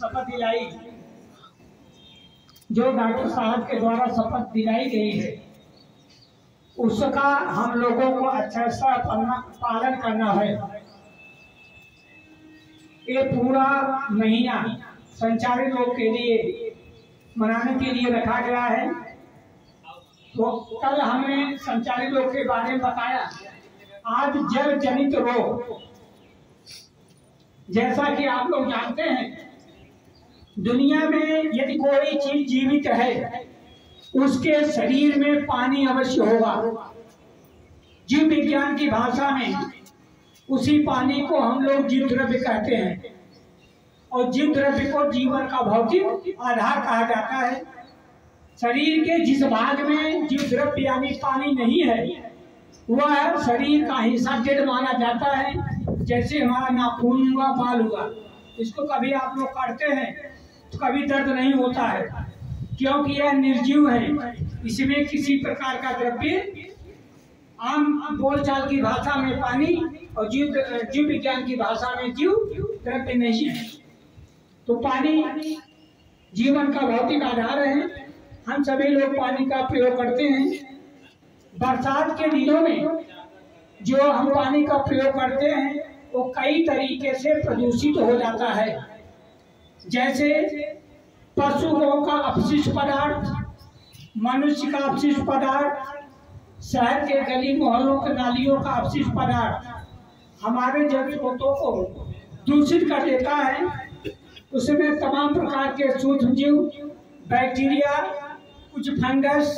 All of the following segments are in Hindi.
शपथ दिलाई, जो डॉक्टर साहब के द्वारा शपथ दिलाई गई है, उसका हम लोगों को अच्छा सा पालन करना है। ये पूरा महीना संचारी लोग के लिए मनाने के लिए रखा गया है। तो कल हमने संचारी लोग के बारे में बताया। आज जल जनित रोग, जैसा कि आप लोग जानते हैं, दुनिया में यदि कोई चीज जीवित है उसके शरीर में पानी अवश्य होगा। जीव विज्ञान की भाषा में उसी पानी को हम लोग जीव द्रव्य कहते हैं, और जीव द्रव्य को जीवन का भौतिक आधार कहा जाता है। शरीर के जिस भाग में जीव द्रव्य यानी पानी नहीं है, वह शरीर का हिस्सा डेड माना जाता है। जैसे हमारा नाखून हुआ, बाल हुआ, इसको कभी आप लोग काटते हैं तो कभी दर्द नहीं होता है, क्योंकि यह निर्जीव है। इसमें किसी प्रकार का द्रव्य, आम बोलचाल की भाषा में पानी और जीव विज्ञान की भाषा में जीव द्रव्य नहीं है। तो पानी जीवन का भौतिक आधार है। हम सभी लोग पानी का प्रयोग करते हैं। बरसात के दिनों में जो हम पानी का प्रयोग करते हैं वो कई तरीके से प्रदूषित हो जाता है। जैसे पशुओं का अपशिष्ट पदार्थ, मनुष्य का अपशिष्ट पदार्थ, शहर के गली मोहल्लों के नालियों का अपशिष्ट पदार्थ हमारे जल स्रोतों को दूषित कर देता है। उसमें तमाम प्रकार के सूक्ष्म जीव, बैक्टीरिया, कुछ फंगस,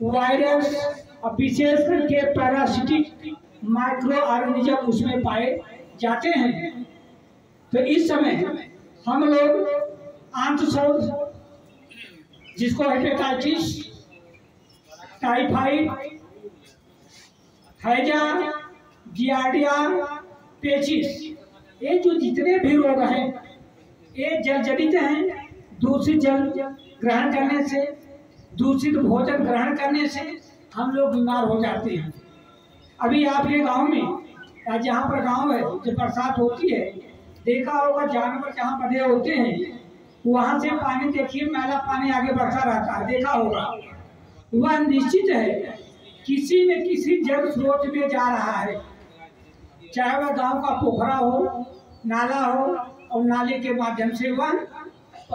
वायरस और विशेष करके पैरासिटिक माइक्रो ऑर्गेनिज्म उसमें पाए जाते हैं। तो इस समय हम लोग आंतशोथ, जिसको हेपेटाइटिस, टाइफाइड, हैजा, जियार्डिया, पेचिस, ये जो जितने भी रोग हैं ये जल जनित हैं। दूषित जल ग्रहण करने से, दूषित भोजन ग्रहण करने से हम लोग बीमार हो जाते हैं। अभी आपके गांव में या जहाँ पर गांव है, जब बरसात होती है, देखा होगा जानवर जहाँ बंधे होते हैं वहाँ से पानी देखिए, मैला पानी आगे बढ़ता रहता है, देखा होगा। वह निश्चित है किसी न किसी जल स्रोत में जा रहा है, चाहे वह गांव का पोखरा हो, नाला हो, और नाले के माध्यम से वह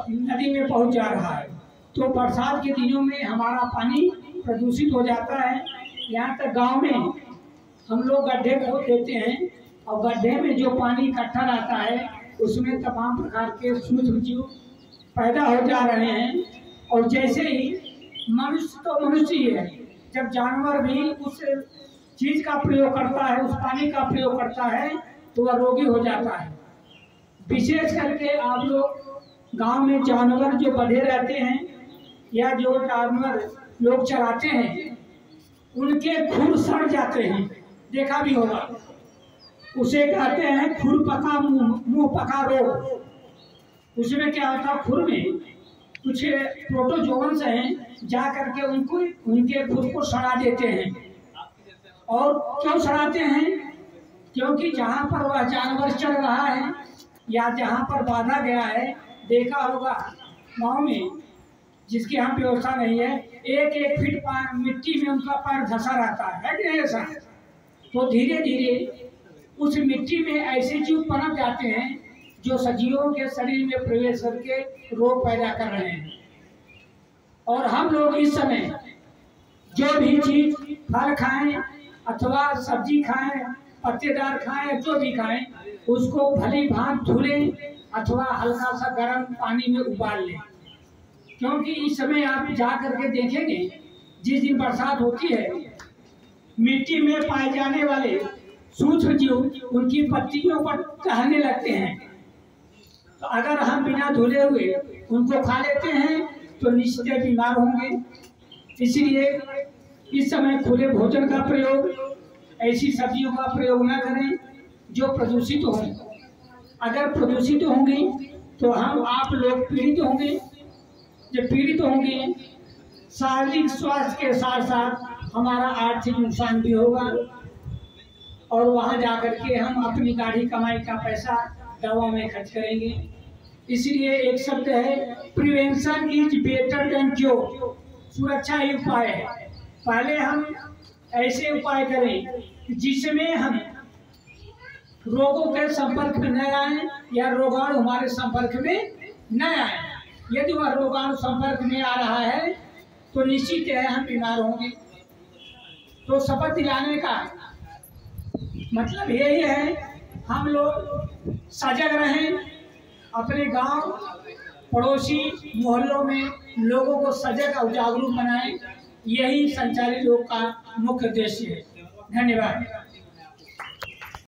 नदी में पहुंच जा रहा है। तो बरसात के दिनों में हमारा पानी प्रदूषित हो जाता है। यहाँ तक गांव में हम लोग गड्ढे खोद देते हैं, और गड्ढे में जो पानी इकट्ठा रहता है उसमें तमाम प्रकार के सूक्ष्म जीव पैदा हो जा रहे हैं। और जैसे ही मनुष्य तो मनुष्य ही है, जब जानवर भी उस चीज का प्रयोग करता है, उस पानी का प्रयोग करता है, तो वह रोगी हो जाता है। विशेष करके आप लोग गांव में जानवर जो बंधे रहते हैं या जो जानवर लोग चराते हैं, उनके खुर सड़ जाते हैं, देखा भी होगा। उसे कहते हैं खुरपका मुंह पका रोग। उसमें क्या होता है, खुर में कुछ प्रोटोजोन्स हैं, जा करके उनको उनके खुर को सड़ा देते हैं। और क्यों सड़ाते हैं? क्योंकि जहाँ पर वह जानवर चल रहा है या जहाँ पर बांधा गया है, देखा होगा गाँव में जिसकी यहाँ व्यवस्था नहीं है, एक एक फीट मिट्टी में उनका पैर धंसा रहता है कि नहीं ऐसा? तो धीरे धीरे उस मिट्टी में ऐसे जीव पनप जाते हैं जो सजीवों के शरीर में प्रवेश करके रोग पैदा कर रहे हैं। और हम लोग इस समय जो भी चीज फल खाएं अथवा सब्जी खाएं, पत्तेदार खाएं, जो भी खाएं, उसको भली भांत धुलें अथवा हल्का सा गर्म पानी में उबाल लें। क्योंकि इस समय आप जा करके देखेंगे, जिस दिन बरसात होती है, मिट्टी में पाए जाने वाले सूक्ष्म जीव उनकी पत्तियों पर टहलने लगते हैं। तो अगर हम बिना धुले हुए उनको खा लेते हैं तो निश्चित बीमार होंगे। इसलिए इस समय खुले भोजन का प्रयोग, ऐसी सब्जियों का प्रयोग न करें जो प्रदूषित हो। अगर प्रदूषित होंगी तो हम आप लोग पीड़ित होंगे। जब पीड़ित होंगे, शारीरिक स्वास्थ्य के साथ साथ हमारा आर्थिक नुकसान भी होगा, और वहाँ जाकर के हम अपनी गाढ़ी कमाई का पैसा दवा में खर्च करेंगे। इसलिए एक शब्द है, prevention is better than cure. सुरक्षा ही उपाय है। पहले हम ऐसे उपाय करें कि जिसमें हम रोगों के संपर्क में न आए या रोगाणु हमारे संपर्क में न आए। यदि वह रोगाणु संपर्क में आ रहा है तो निश्चित है हम बीमार होंगे। तो शपथ दिलाने का मतलब यही है, हम लोग सजग रहें, अपने गांव पड़ोसी मोहल्लों में लोगों को सजग और जागरूक बनाएं। यही संचालित योग का मुख्य उद्देश्य है। धन्यवाद।